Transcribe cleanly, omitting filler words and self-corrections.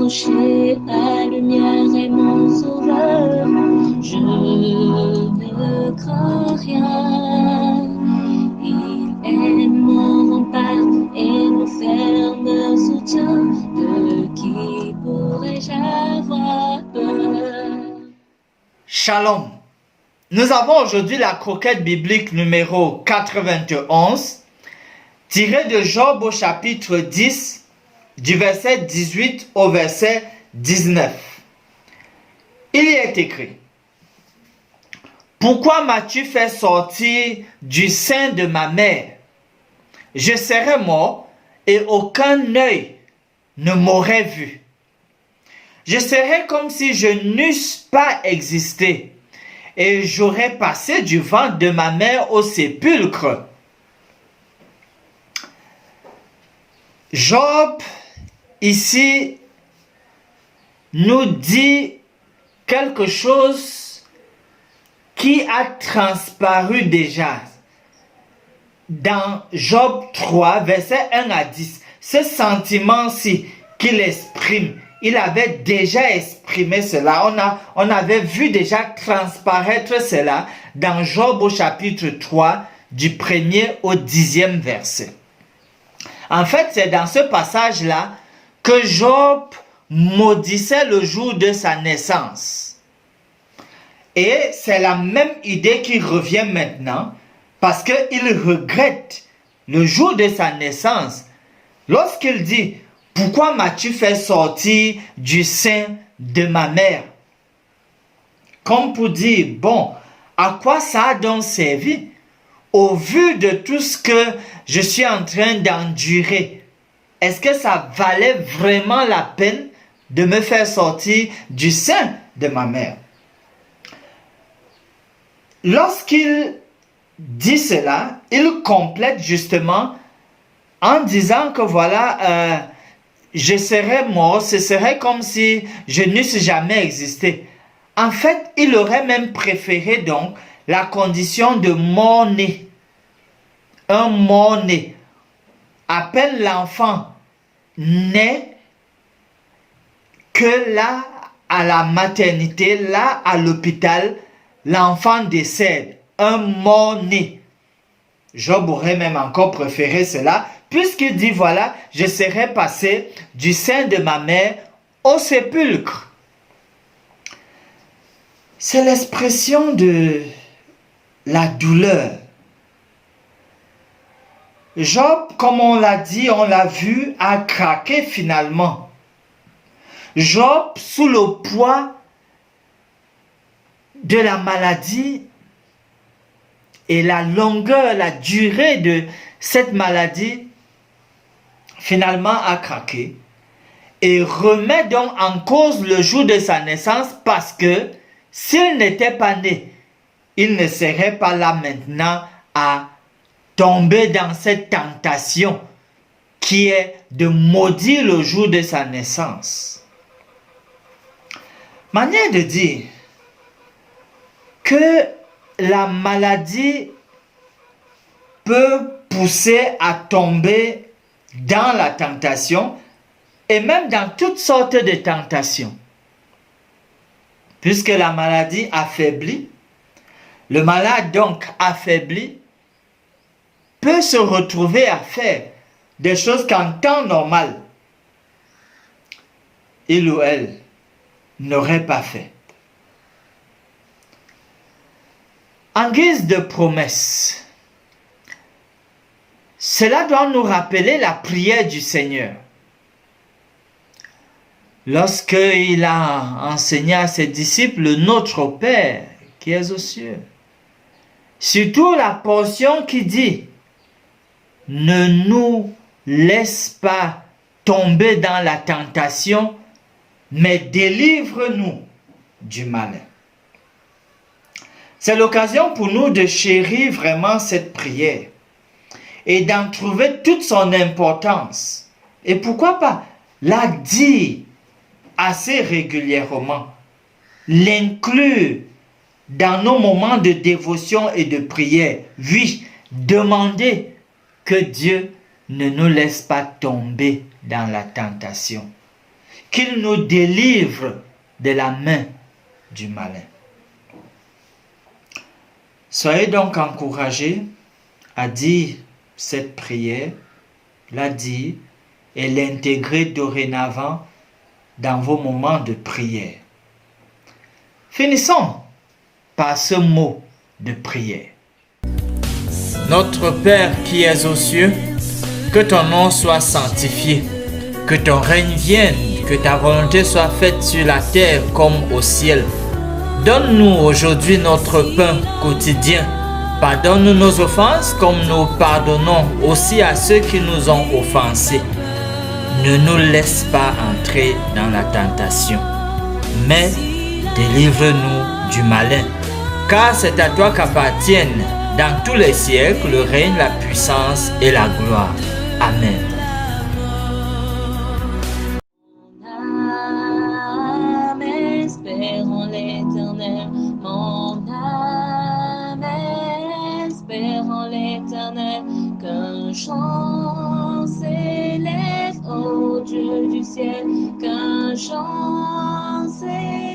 approcher, la lumière est mon sauveur. Je ne crains rien. Il est mon rempart et mon ferme soutien. De qui pourrais-je avoir peur? Shalom. Nous avons aujourd'hui la croquette biblique numéro 91, tirée de Job au chapitre 10, du verset 18 au verset 19. Il y est écrit: Pourquoi m'as-tu fait sortir du sein de ma mère? Je serais mort et aucun œil ne m'aurait vu. Je serais comme si je n'eusse pas existé et j'aurais passé du ventre de ma mère au sépulcre. Job, ici, nous dit quelque chose qui a transparu déjà dans Job 3, versets 1 à 10. Ce sentiment-ci qu'il exprime, il avait déjà exprimé cela. On avait vu déjà transparaître cela dans Job au chapitre 3, du 1er au 10e verset. En fait, c'est dans ce passage-là que Job maudissait le jour de sa naissance. Et c'est la même idée qui revient maintenant, parce qu'il regrette le jour de sa naissance lorsqu'il dit: Pourquoi m'as-tu fait sortir du sein de ma mère? Comme pour dire, bon, à quoi ça a donc servi? Au vu de tout ce que je suis en train d'endurer, est-ce que ça valait vraiment la peine de me faire sortir du sein de ma mère? Lorsqu'il dit cela, il complète justement en disant que voilà, je serais mort, ce serait comme si je n'eusse jamais existé. En fait, il aurait même préféré donc la condition de mort-né. Un mort-né. À peine l'enfant naît que là, à la maternité, là, à l'hôpital, l'enfant décède. Un mort-né. Job aurait même encore préféré cela, puisqu'il dit, voilà, je serais passé du sein de ma mère au sépulcre. C'est l'expression de la douleur. Job, comme on l'a dit, on l'a vu, a craqué finalement. Job, sous le poids de la maladie et la longueur, la durée de cette maladie, finalement a craqué et remet donc en cause le jour de sa naissance, parce que s'il n'était pas né, il ne serait pas là maintenant à tomber dans cette tentation qui est de maudire le jour de sa naissance. Manière de dire que la maladie peut pousser à tomber dans la tentation et même dans toutes sortes de tentations. Puisque la maladie affaiblit, le malade donc affaibli peut se retrouver à faire des choses qu'en temps normal, il ou elle n'aurait pas fait. En guise de promesse, cela doit nous rappeler la prière du Seigneur. Lorsqu'il a enseigné à ses disciples notre Père qui est aux cieux. Surtout la portion qui dit: ne nous laisse pas tomber dans la tentation, mais délivre-nous du malin. C'est l'occasion pour nous de chérir vraiment cette prière et d'en trouver toute son importance. Et pourquoi pas la dire assez régulièrement, l'inclure dans nos moments de dévotion et de prière. Oui, demander que Dieu ne nous laisse pas tomber dans la tentation. qu'il nous délivre de la main du malin. Soyez donc encouragés à dire cette prière, la dire et l'intégrer dorénavant dans vos moments de prière. Finissons par ce mot de prière. Notre Père qui es aux cieux, que ton nom soit sanctifié, que ton règne vienne, que ta volonté soit faite sur la terre comme au ciel. Donne-nous aujourd'hui notre pain quotidien. Pardonne-nous nos offenses comme nous pardonnons aussi à ceux qui nous ont offensés. Ne nous laisse pas entrer dans la tentation, mais délivre-nous du malin. Car c'est à toi qu'appartiennent dans tous les siècles le règne, la puissance et la gloire. Amen. Espérons l'Éternel, mon âme, espérons l'Éternel, qu'un chant s'élève au Dieu du ciel, qu'un chant s'élève.